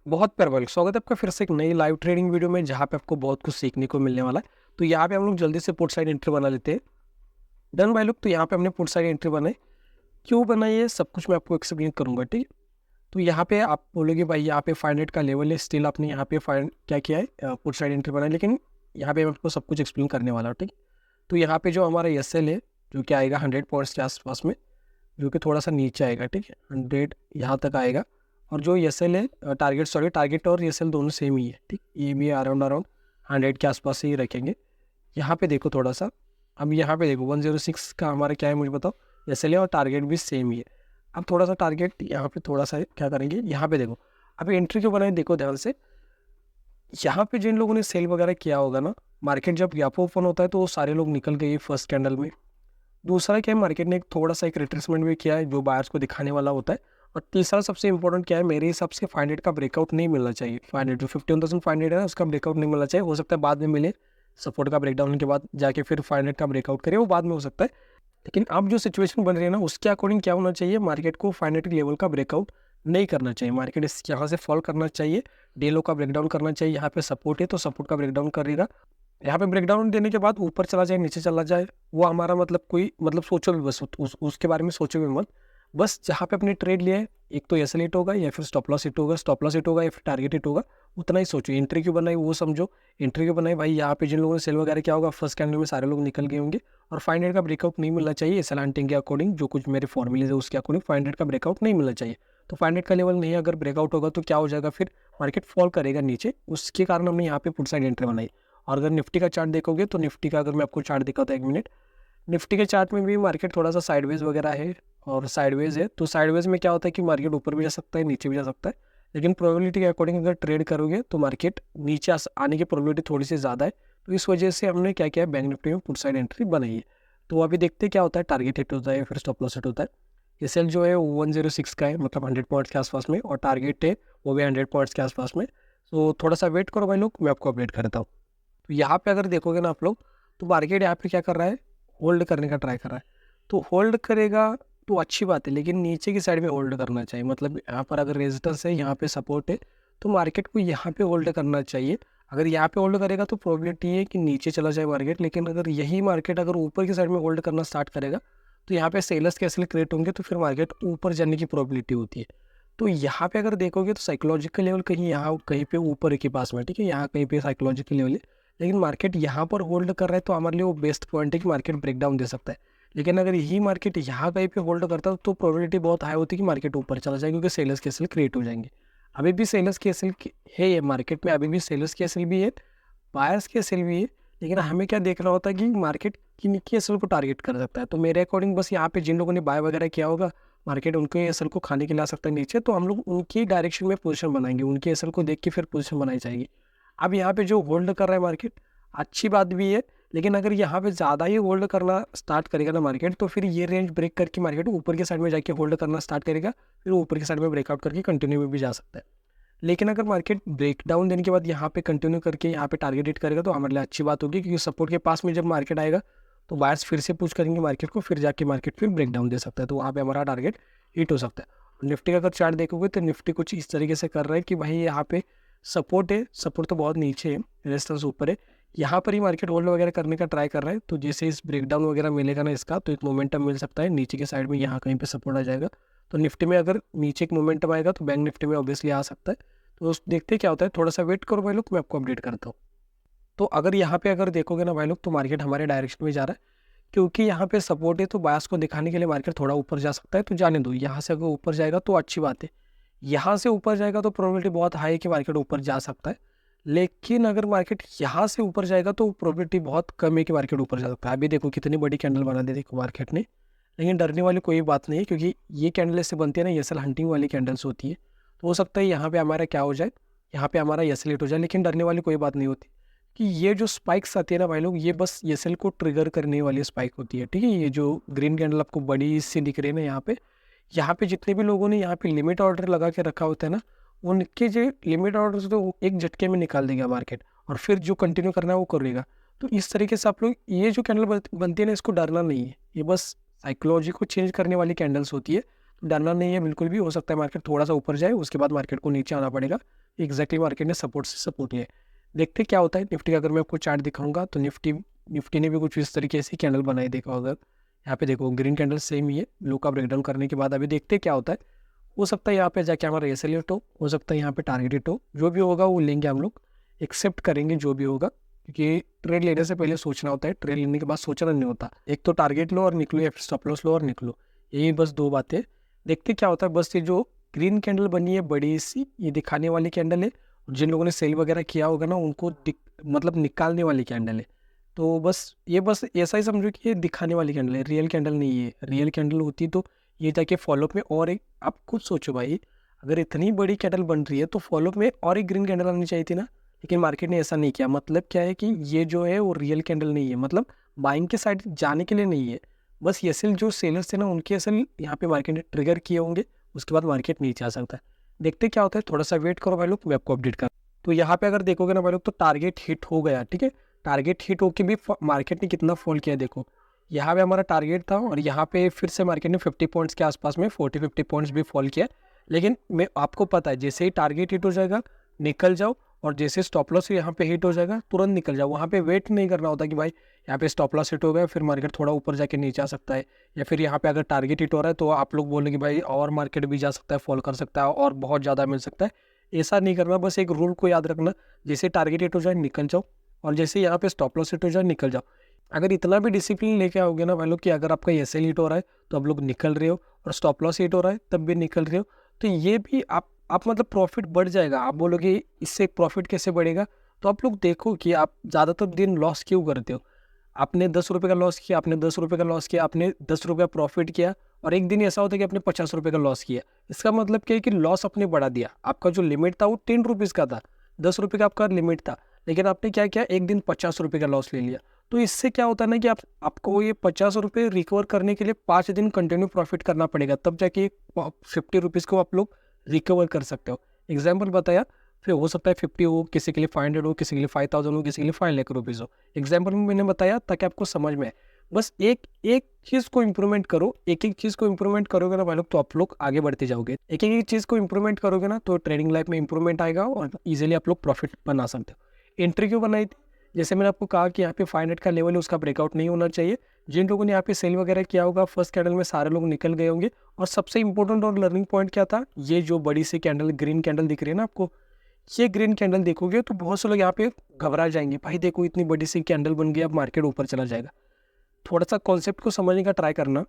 बहुत प्यारा वेलकम, स्वागत है आपका फिर से एक नई लाइव ट्रेडिंग वीडियो में, जहाँ पे आपको बहुत कुछ सीखने को मिलने वाला है। तो यहाँ पे हम लोग जल्दी से पुट साइड एंट्री बना लेते हैं। डन भाई लोग, तो यहाँ पे हमने पुट साइड एंट्री बनाई। क्यों बनाई है सब कुछ मैं आपको एक्सप्लेन करूंगा, ठीक। तो यहाँ पे आप बोलोगे भाई यहाँ पे 500 का लेवल है, स्टिल आपने यहाँ पे फाइंड क्या किया है, पुट साइड एंट्री बनाई। लेकिन यहाँ पे मैं आपको सब कुछ एक्सप्लेन करने वाला हूँ, ठीक। तो यहाँ पे जो हमारा एसएल है, जो कि आएगा 100 पॉइंट्स के आसपास में, जो कि थोड़ा सा नीचे आएगा, ठीक है, 100 यहाँ तक आएगा। और जो एसएल है, टारगेट और एसएल दोनों सेम ही है, ठीक। ये भी अराउंड 100 के आसपास से ही रखेंगे। यहाँ पे देखो थोड़ा सा, अब यहाँ पे देखो 106 का हमारा क्या है मुझे बताओ, एसएल है और टारगेट भी सेम ही है। अब थोड़ा सा टारगेट यहाँ पे थोड़ा सा क्या करेंगे, यहाँ पे देखो। अब एंट्री क्यों बनाए, देखो ध्यान से। यहाँ पे जिन लोगों ने सेल वगैरह किया होगा ना, मार्केट जब गैप ओपन होता है तो वो सारे लोग निकल गए फर्स्ट कैंडल में। दूसरा क्या है, मार्केट ने थोड़ा सा एक रिट्रेसमेंट भी किया है, जो बायर्स को दिखाने वाला होता है। और तीसरा सबसे इंपॉर्टेंट क्या है, मेरे हिसाब से 500 का ब्रेकआउट नहीं मिलना चाहिए। 500 जो 51,500 है ना, उसका ब्रेकआउट नहीं मिलना चाहिए। हो सकता है बाद में मिले, सपोर्ट का ब्रेकडाउन के बाद जाके फिर 500 का ब्रेकआउट करे, वो बाद में हो सकता है। लेकिन अब जो सिचुएशन बन रही है ना, उसके अकॉर्डिंग क्या होना चाहिए, मार्केट को 500 लेवल का ब्रेकआउट नहीं करना चाहिए। मार्केट इस यहाँ से फॉल करना चाहिए, डे लो का ब्रेकडाउन करना चाहिए। यहाँ पे सपोर्ट है तो सपोर्ट का ब्रेकडाउन करेगा। यहाँ पे ब्रेकडाउन देने के बाद ऊपर चला जाए नीचे चला जाए, वो हमारा मतलब कोई मतलब सोचो भी बस उसके बारे में सोचो भी मत। बस जहाँ पे अपने ट्रेड लिया है, एक तो एसएल हिट होगा या फिर स्टॉप लॉस हिट होगा, स्टॉप लॉस हिट होगा या फिर टारगेट हिट होगा, उतना ही सोचो। एंट्री क्यों बनाई वो समझो। एंट्री क्यों बनाई भाई, यहाँ पे जिन लोगों ने सेल वगैरह किया होगा फर्स्ट कैंडल में सारे लोग निकल गए होंगे। और 500 का ब्रेकआउट नहीं मिलना चाहिए एसएल हंटिंग के अकॉर्डिंग, जो कुछ मेरे फॉर्मूलेज है उसके अकॉर्डिंग 500 का ब्रेकआउट नहीं मिलना चाहिए। तो 500 का लेवल नहीं अगर ब्रेकआउट होगा तो क्या हो जाएगा, फिर मार्केट फॉल करेगा नीचे। उसके कारण हमने यहाँ पे पुट साइड एंट्री बनाई। और अगर निफ्टी का चार्ट देखोगे तो निफ्टी का अगर मैं आपको चार्ट दिखाता हूँ 1 मिनट, निफ्टी के चार्ट में भी मार्केट थोड़ा सा साइडवेज वगैरह है और साइडवेज है। तो साइडवेज में क्या होता है कि मार्केट ऊपर भी जा सकता है नीचे भी जा सकता है। लेकिन प्रोबेबिलिटी के अकॉर्डिंग अगर ट्रेड करोगे तो मार्केट नीचे आने की प्रोबेबिलिटी थोड़ी सी ज़्यादा है। तो इस वजह से हमने क्या किया है, बैंक निफ्टी में पुट साइड एंट्री बनाई है। तो अभी देखते क्या होता है, टारगेट हिट होता है फिर स्टॉप लॉस हिट होता है। एसएल जो है वो 106 का है, मतलब 100 पॉइंट्स के आसपास में, और टारगेट है वो भी 100 पॉइंट्स के आसपास में। तो थोड़ा सा वेट करो भाई लोग, मैं आपको अपडेट करता हूँ। तो यहाँ पे अगर देखोगे ना आप लोग, तो मार्केट यहाँ पे क्या कर रहा है, होल्ड करने का ट्राई कर रहा है। तो होल्ड करेगा तो अच्छी बात है, लेकिन नीचे की साइड में होल्ड करना चाहिए। मतलब यहाँ पर अगर रेजिस्टेंस है, यहाँ पे सपोर्ट है, तो मार्केट को यहाँ पे होल्ड करना चाहिए। अगर यहाँ पे होल्ड करेगा तो प्रोबेबिलिटी है कि नीचे चला जाए मार्केट। लेकिन अगर यही मार्केट अगर ऊपर की साइड में होल्ड करना स्टार्ट करेगा तो यहाँ पे सेलर्स कैसे क्रिएट होंगे, तो फिर मार्केट ऊपर जाने की प्रोबेबिलिटी होती है। तो यहाँ पे अगर देखोगे तो साइकोलॉजिकल लेवल कहीं यहाँ कहीं पे ऊपर के पास में, ठीक है, यहाँ कहीं पे साइकोलॉजिकल लेवल है। लेकिन मार्केट यहाँ पर होल्ड कर रहा है तो हमारे लिए वो बेस्ट पॉइंट है कि मार्केट ब्रेकडाउन दे सकता है। लेकिन अगर यही मार्केट यहाँ कहीं पे होल्ड करता है तो प्रोबेबिलिटी बहुत हाई होती है कि मार्केट ऊपर चला जाए, क्योंकि सेलर्स के एसएल क्रिएट हो जाएंगे। अभी भी सेलर्स के एसएल है ये मार्केट में, अभी भी सेलर्स के एसएल भी है, बायर्स के एसएल भी है। लेकिन हमें क्या देखना होता है कि मार्केट किन की एसएल को टारगेट कर सकता है। तो मेरे अकॉर्डिंग बस यहाँ पे जिन लोगों ने बाय वगैरह किया होगा, मार्केट उनके एसएल को खाने के लिए आ सकता है नीचे, तो हम लोग उनकी डायरेक्शन में पोजीशन बनाएंगे, उनके एसएल को देख के फिर पोजीशन बनाई जाएगी। अब यहाँ पे जो होल्ड कर रहा है मार्केट, अच्छी बात भी है। लेकिन अगर यहाँ पे ज़्यादा ही होल्ड करना स्टार्ट करेगा ना मार्केट, तो फिर ये रेंज ब्रेक करके मार्केट ऊपर की साइड में जाके होल्ड करना स्टार्ट करेगा, फिर ऊपर की साइड में ब्रेकआउट करके कंटिन्यू में भी जा सकता है। लेकिन अगर मार्केट ब्रेक डाउन देने के बाद यहाँ पे कंटिन्यू करके यहाँ पे टारगेट हिट करेगा तो हमारे लिए अच्छी बात होगी, क्योंकि सपोर्ट के पास में जब मार्केट आएगा तो बायर्स फिर से पुश करेंगे मार्केट को, फिर जाके मार्केट फिर ब्रेक डाउन दे सकता है। तो वहाँ पे हमारा टारगेट हिट हो सकता है। निफ्टी का अगर चार्ट देखोगे तो निफ्टी कुछ इस तरीके से कर रहा है कि भाई यहाँ पे सपोर्ट है, सपोर्ट तो बहुत नीचे है, रेजिस्टेंस ऊपर है, यहाँ पर ही मार्केट होल्ड वगैरह करने का ट्राई कर रहा है। तो जैसे इस ब्रेकडाउन वगैरह मिलेगा ना इसका, तो एक मोमेंटम मिल सकता है नीचे के साइड में, यहाँ कहीं पे सपोर्ट आ जाएगा। तो निफ्टी में अगर नीचे एक मोमेंटम आएगा तो बैंक निफ्टी में ऑब्वियसली आ सकता है। तो देखते क्या होता है, थोड़ा सा वेट करो भाई लोग, मैं आपको अपडेट करता हूँ। तो अगर यहाँ पे अगर देखोगे ना भाई लोग, तो मार्केट हमारे डायरेक्शन में जा रहा है, क्योंकि यहाँ पे सपोर्ट है। तो बायर्स को दिखाने के लिए मार्केट थोड़ा ऊपर जा सकता है, तो जाने दो। यहाँ से अगर ऊपर जाएगा तो अच्छी बात है, यहाँ से ऊपर जाएगा तो प्रोबेबिलिटी बहुत हाई है कि मार्केट ऊपर जा सकता है। लेकिन अगर मार्केट यहाँ से ऊपर जाएगा तो प्रोबेबिलिटी बहुत कम है कि मार्केट ऊपर जा सकता है। अभी देखो कितनी बड़ी कैंडल बना दी देखो मार्केट ने। लेकिन डरने वाली कोई बात नहीं है, क्योंकि ये कैंडल इससे बनती है ना, एसएल हंटिंग वाली कैंडल्स होती है। तो हो सकता है यहाँ पे हमारा क्या हो जाए, यहाँ पे हमारा एसएल हिट हो जाए। लेकिन डरने वाली कोई बात नहीं होती, कि ये जो स्पाइक्स आती है ना भाई लोग, ये बस एसएल को ट्रिगर करने वाली स्पाइक होती है, ठीक है। ये जो ग्रीन कैंडल आपको बड़ी सी दिख रही है ना यहाँ पे जितने भी लोगों ने यहाँ पे लिमिट ऑर्डर लगा के रखा होता है ना, उनके जो लिमिट ऑर्डर तो एक झटके में निकाल देगा मार्केट, और फिर जो कंटिन्यू करना है वो करेगा। तो इस तरीके से आप लोग, ये जो कैंडल बनती है ना, इसको डरना नहीं है, ये बस साइकोलॉजी को चेंज करने वाली कैंडल्स होती है। तो डरना नहीं है बिल्कुल भी। हो सकता है मार्केट थोड़ा सा ऊपर जाए, उसके बाद मार्केट को नीचे आना पड़ेगा, एग्जैक्टली मार्केट ने सपोर्ट से सपोर्ट किया है। देखते क्या होता है निफ्टी का। अगर मैं आपको चार्ट दिखाऊंगा तो निफ्टी ने भी कुछ इस तरीके से कैंडल बनाई, देखा होगा। यहाँ पे देखो ग्रीन कैंडल सेम ही है, लो का ब्रेकडाउन करने के बाद अभी देखते क्या होता है। हो सकता है यहाँ पे जाके हमारा एस एल हिट हो सकता है यहाँ पे टारगेट हिट हो, जो भी होगा वो लेंगे हम लोग, एक्सेप्ट करेंगे जो भी होगा, क्योंकि ट्रेड लेने से पहले सोचना होता है, ट्रेड लेने के बाद सोचना नहीं होता। एक तो टारगेट लो और निकलो, या फिर स्टॉप लॉस लो और निकलो, यही बस दो बातें। देखते क्या होता है। बस ये जो ग्रीन कैंडल बनी है बड़ी सी, ये दिखाने वाली कैंडल है। जिन लोगों ने सेल वगैरह किया होगा ना उनको मतलब निकालने वाली कैंडल है। तो बस ऐसा ही समझो कि ये दिखाने वाली कैंडल है, रियल कैंडल नहीं है। रियल कैंडल होती तो ये जाके फॉलोअप में और एक, आप खुद सोचो भाई, अगर इतनी बड़ी कैंडल बन रही है तो फॉलोअप में और एक ग्रीन कैंडल आनी चाहिए थी ना। लेकिन मार्केट ने ऐसा नहीं किया। मतलब क्या है कि ये जो है वो रियल कैंडल नहीं है, मतलब बाइंग के साइड जाने के लिए नहीं है। बस ये असल जो सेलर्स थे ना उनके असल यहाँ पे मार्केट ने ट्रिगर किए होंगे, उसके बाद मार्केट नीचे आ सकता है। देखते क्या होता है, थोड़ा सा वेट करो भाई लोग, मैं आपको अपडेट कर। तो यहाँ पे अगर देखोगे ना भाई लोग तो टारगेट हिट हो गया, ठीक है। टारगेट हिट होके भी मार्केट ने कितना फॉल किया देखो। यहाँ पे हमारा टारगेट था और यहाँ पे फिर से मार्केट ने 50 पॉइंट्स के आसपास में 40-50 पॉइंट्स भी फॉल किया। लेकिन मैं आपको पता है जैसे ही टारगेट हिट हो जाएगा निकल जाओ, और जैसे स्टॉप लॉस यहाँ पे हिट हो जाएगा तुरंत निकल जाओ। वहाँ पे वेट नहीं करना होता कि भाई यहाँ पे स्टॉप लॉस हिट हो गया फिर मार्केट थोड़ा ऊपर जाके नीचे आ सकता है, या फिर यहाँ पे अगर टारगेट हिट हो रहा है तो आप लोग बोलेंगे भाई और मार्केट भी जा सकता है, फॉल कर सकता है और बहुत ज़्यादा मिल सकता है। ऐसा नहीं करना। बस एक रूल को याद रखना, जैसे टारगेट हिट हो जाए निकल जाओ, और जैसे यहाँ पे स्टॉप लॉस हिट हो जाए निकल जाओ। अगर इतना भी डिसिप्लिन लेके आओगे ना भाई लोग कि अगर आपका एस एल हिट हो रहा है तो आप लोग निकल रहे हो, और स्टॉप लॉस हिट हो रहा है तब भी निकल रहे हो, तो ये भी आप मतलब प्रॉफिट बढ़ जाएगा। आप बोलोगे इससे प्रॉफिट कैसे बढ़ेगा, तो आप लोग देखो कि आप ज़्यादातर दिन लॉस क्यों करते हो। आपने 10 रुपये का लॉस किया, आपने 10 रुपये का लॉस किया, आपने 10 रुपये प्रॉफिट किया, और एक दिन ऐसा होता है कि आपने 50 रुपये का लॉस किया। इसका मतलब क्या है कि लॉस आपने बढ़ा दिया। आपका जो लिमिट था वो 10 रुपीज़ का था, 10 रुपये का आपका लिमिट था, लेकिन आपने क्या किया, एक दिन 50 रुपये का लॉस ले लिया। तो इससे क्या होता है ना कि आपको ये 50 रुपये रिकवर करने के लिए 5 दिन कंटिन्यू प्रॉफिट करना पड़ेगा, तब जाके 50 रुपीज़ को आप लोग रिकवर कर सकते हो। एग्जाम्पल बताया, फिर हो सकता है 50 हो, किसी के लिए 500 हो, किसी के लिए 5000 हो, किसी के लिए 5 लाख रुपीज़ हो। एग्जाम्पल में मैंने बताया ताकि आपको समझ में आए। बस एक एक चीज़ को इम्प्रूवमेंट करो, एक एक चीज़ को इम्प्रूवमेंट करोगे ना भाई लोग तो आप लोग आगे बढ़ते जाओगे। एक एक चीज़ को इम्प्रूवमेंट करोगे ना तो ट्रेडिंग लाइफ में इंप्रूवमेंट आएगा और ईजिली आप लोग प्रॉफिट बना सकते हो। एंट्री क्यों बनाई थी, जैसे मैंने आपको कहा कि यहाँ पे 500 का लेवल है, उसका ब्रेकआउट नहीं होना चाहिए। जिन लोगों ने यहाँ पे सेल वगैरह किया होगा फर्स्ट कैंडल में सारे लोग निकल गए होंगे। और सबसे इंपॉर्टेंट और लर्निंग पॉइंट क्या था, ये जो बड़ी सी कैंडल ग्रीन कैंडल दिख रही है ना आपको, ये ग्रीन कैंडल देखोगे तो बहुत से लोग यहाँ पे घबरा जाएंगे, भाई देखो इतनी बड़ी सी कैंडल बन गई, अब मार्केट ऊपर चला जाएगा। थोड़ा सा कॉन्सेप्ट को समझने का ट्राई करना।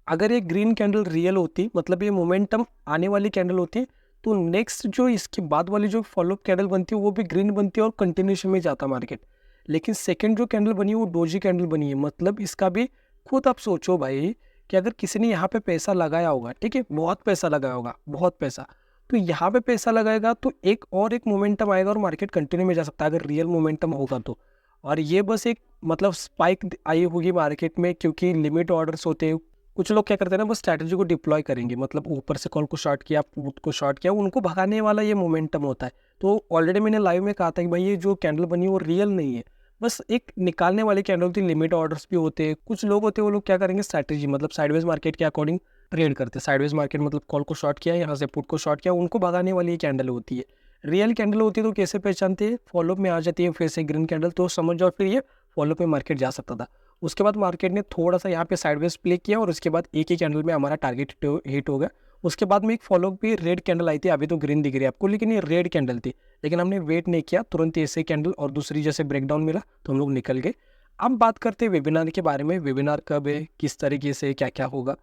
अगर ये ग्रीन कैंडल रियल होती, मतलब ये मोमेंटम आने वाली कैंडल होती, तो नेक्स्ट जो इसके बाद वाली जो फॉलोअप कैंडल बनती है वो भी ग्रीन बनती है और कंटिन्यूशन में जाता मार्केट। लेकिन सेकंड जो कैंडल बनी है वो डोजी कैंडल बनी है। मतलब इसका भी खुद आप सोचो भाई कि अगर किसी ने यहाँ पे पैसा लगाया होगा, ठीक है, बहुत पैसा लगाया होगा, बहुत पैसा, तो यहाँ पे पैसा लगाएगा तो एक मोमेंटम आएगा और मार्केट कंटिन्यू में जा सकता है अगर रियल मोमेंटम होगा तो। और ये बस एक मतलब स्पाइक आई होगी मार्केट में, क्योंकि लिमिट ऑर्डर्स होते हैं। कुछ लोग क्या करते हैं ना, बस स्ट्रैटेजी को डिप्लॉय करेंगे, मतलब ऊपर से कॉल को शॉर्ट किया, पुट को शॉर्ट किया, उनको भगाने वाला ये मोमेंटम होता है। तो ऑलरेडी मैंने लाइव में कहा था कि भाई ये जो कैंडल बनी है वो रियल नहीं है, बस एक निकालने वाली कैंडल होती है। लिमिट ऑर्डर्स भी होते हैं। कुछ लोग होते हैं वो लोग क्या करेंगे, स्ट्रैटेजी मतलब साइडवेज मार्केट के अकॉर्डिंग ट्रेड करते हैं। साइडवेज मार्केट मतलब कॉल को शॉर्ट किया, यहाँ से पुट को शॉर्ट किया, उनको भगाने वाली ये कैंडल होती है। रियल कैंडल होती है तो कैसे पहचानते हैं, फॉलोअप में आ जाती है फिर से ग्रीन कैंडल, तो समझ जाओ फिर ये फॉलोअप में मार्केट जा सकता था। उसके बाद मार्केट ने थोड़ा सा यहाँ पे साइडवेज प्ले किया और उसके बाद एक ही कैंडल में हमारा टारगेट हिट हो गया। उसके बाद में एक फॉलोअप भी रेड कैंडल आई थी, अभी तो ग्रीन दिख रही है आपको, लेकिन ये रेड कैंडल थी। लेकिन हमने वेट नहीं किया, तुरंत ऐसे कैंडल और दूसरी जैसे ब्रेकडाउन मिला तो हम लोग निकल गए। अब बात करते हैं वेबिनार के बारे में। वेबिनार कब है, किस तरीके से क्या क्या होगा।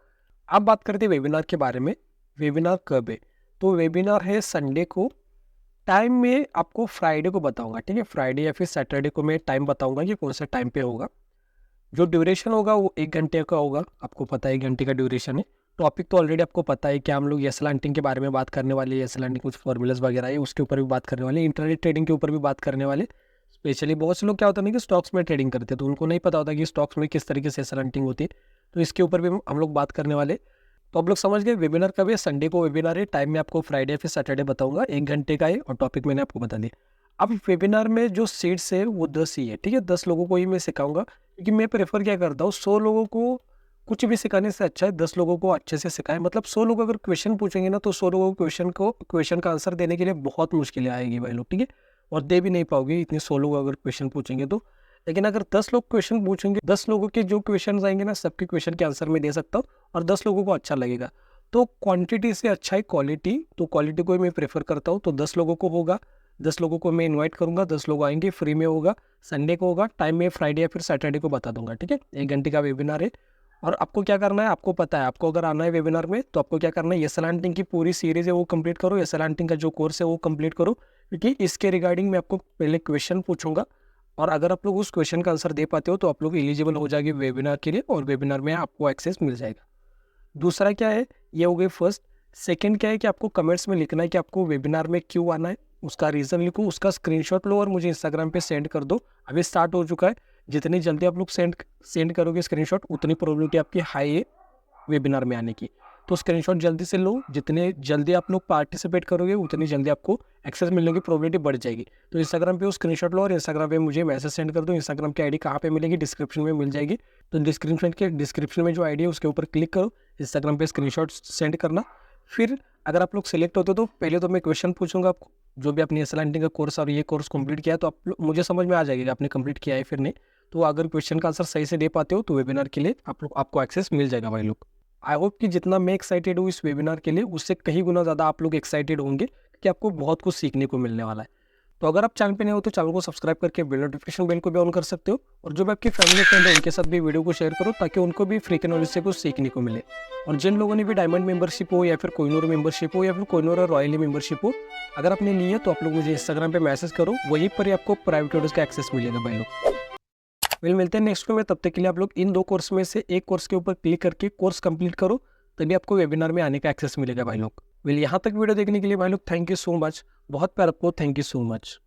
अब बात करते हैं वेबिनार के बारे में। वेबिनार कब है, तो वेबिनार है संडे को। टाइम में आपको फ्राइडे को बताऊंगा, ठीक है, फ्राइडे या फिर सैटरडे को मैं टाइम बताऊंगा कि कौन सा टाइम पे होगा। जो ड्यूरेशन होगा वो 1 घंटे का होगा, आपको पता है 1 घंटे का ड्यूरेशन है। टॉपिक तो ऑलरेडी आपको पता है कि हम लोग एस लैंडिंग के बारे में बात करने वाले हैं। एस लैंडिंग कुछ फॉर्मूलाज वगैरह है उसके ऊपर भी बात करने वाले, इंटरडे ट्रेडिंग के ऊपर भी बात करने वाले। स्पेशली बहुत से लोग क्या होता है ना कि स्टॉक्स में ट्रेडिंग करते हैं तो उनको नहीं पता होता कि स्टॉक्स में किस तरीके से एस लैंडिंग होती है, तो इसके ऊपर भी हम लोग बात करने वाले। तो आप लोग समझ गए वेबिनार कब है, संडे को वेबिनार है। टाइम में आपको फ्राइडे या फिर सैटरडे बताऊंगा, 1 घंटे का है और टॉपिक मैंने आपको बता दिया। अब वेबिनार में जो सीट्स है वो 10 ही है, ठीक है, 10 लोगों को ही मैं सिखाऊंगा, क्योंकि मैं प्रेफर क्या करता हूँ 100 लोगों को कुछ भी सिखाने से अच्छा है 10 लोगों को अच्छे से सिखाएं। मतलब 100 लोग अगर क्वेश्चन पूछेंगे ना, तो 100 लोगों को क्वेश्चन का आंसर देने के लिए बहुत मुश्किलें आएगी भाई लोग, ठीक है, और दे भी नहीं पाओगे इतने 100 लोग अगर क्वेश्चन पूछेंगे तो। लेकिन अगर 10 लोग क्वेश्चन पूछेंगे, 10 लोगों के जो क्वेश्चन आएंगे ना, सबके क्वेश्चन के आंसर मैं दे सकता हूँ और 10 लोगों को अच्छा लगेगा। तो क्वांटिटी से अच्छा है क्वालिटी, तो क्वालिटी को मैं प्रेफर करता हूँ। तो 10 लोगों को होगा, 10 लोगों को मैं इनवाइट करूंगा, 10 लोग आएंगे, फ्री में होगा, संडे को होगा, टाइम में फ्राइडे या फिर सैटरडे को बता दूंगा, ठीक है। 1 घंटे का वेबिनार है। और आपको क्या करना है, आपको पता है, आपको अगर आना है वेबिनार में तो आपको क्या करना है, एसएलएनटी की पूरी सीरीज है वो कंप्लीट करो, एसएलएनटी का जो कोर्स है वो कंप्लीट करो, क्योंकि इसके रिगार्डिंग मैं आपको पहले क्वेश्चन पूछूंगा और अगर आप लोग उस क्वेश्चन का आंसर दे पाते हो तो आप लोग एलिजिबल हो जाएंगे वेबिनार के लिए और वेबिनार में आपको एक्सेस मिल जाएगा। दूसरा क्या है, ये हो गई फर्स्ट। सेकंड क्या है कि आपको कमेंट्स में लिखना है कि आपको वेबिनार में क्यों आना है, उसका रीज़न लिखो, उसका स्क्रीनशॉट लो और मुझे इंस्टाग्राम पे सेंड कर दो। अभी स्टार्ट हो चुका है, जितनी जल्दी आप लोग सेंड करोगे स्क्रीनशॉट, उतनी प्रोबेबिलिटी आपकी हाई है वेबिनार में आने की। तो स्क्रीनशॉट जल्दी से लो, जितने जल्दी आप लोग पार्टिसिपेट करोगे उतनी जल्दी आपको एक्सेस मिलने की प्रोबेबिलिटी बढ़ जाएगी। तो इंस्टाग्राम पे वो स्क्रीनशॉट लो और इंस्टाग्राम पे मुझे मैसेज सेंड कर दो। इंस्टाग्राम की आईडी कहाँ पे मिलेगी, डिस्क्रिप्शन में मिल जाएगी। तो डिस्क्रिप्शन में जो आईडी है उसके ऊपर क्लिक करो, इंस्टाग्राम पे स्क्रीनशॉट सेंड करना। फिर अगर आप लोग सिलेक्ट होते हो तो पहले तो मैं क्वेश्चन पूछूंगा आपको, जो भी आपने एसएलएनटी का कोर्स और ये कोर्स कंप्लीट किया है तो मुझे समझ में आ जाएगा आपने कंप्लीट किया है फिर नहीं। तो अगर क्वेश्चन का आंसर सही से दे पाते हो तो वेबिनार के लिए आपको एक्सेस मिल जाएगा भाई लोग। आई होप कि जितना मैं एक्साइटेड हूँ इस वेबिनार के लिए, उससे कहीं गुना ज़्यादा आप लोग एक्साइटेड होंगे कि आपको बहुत कुछ सीखने को मिलने वाला है। तो अगर आप चैनल पे नए हो तो चैनल को सब्सक्राइब करके बेल नोटिफिकेशन बेल को भी ऑन कर सकते हो, और जो भी आपके फैमिली फ्रेंड है उनके साथ भी वीडियो को शेयर करो ताकि उनको भी फ्री के नॉलेज से कुछ सीखने को मिले। और जिन लोगों ने भी डायमंड मेंबरशिप हो या फिर कोहिनूर मेंबरशिप हो या फिर कोहिनूर और रॉयली मेंबरशिप हो, अगर आपने ली है तो आप लोग मुझे इंस्टाग्राम पे मैसेज करो, वहीं पर ही आपको प्राइवेट वीडियोस का एक्सेस मिलेगा भाई लोग। मिलते हैं नेक्स्ट में, तब तक के लिए आप लोग इन 2 कोर्स में से एक कोर्स के ऊपर क्लिक करके कोर्स कंप्लीट करो, तभी आपको वेबिनार में आने का एक्सेस मिलेगा भाई लोग। यहाँ तक वीडियो देखने के लिए भाई लोग थैंक यू सो मच, बहुत प्यार आपको, थैंक यू सो मच।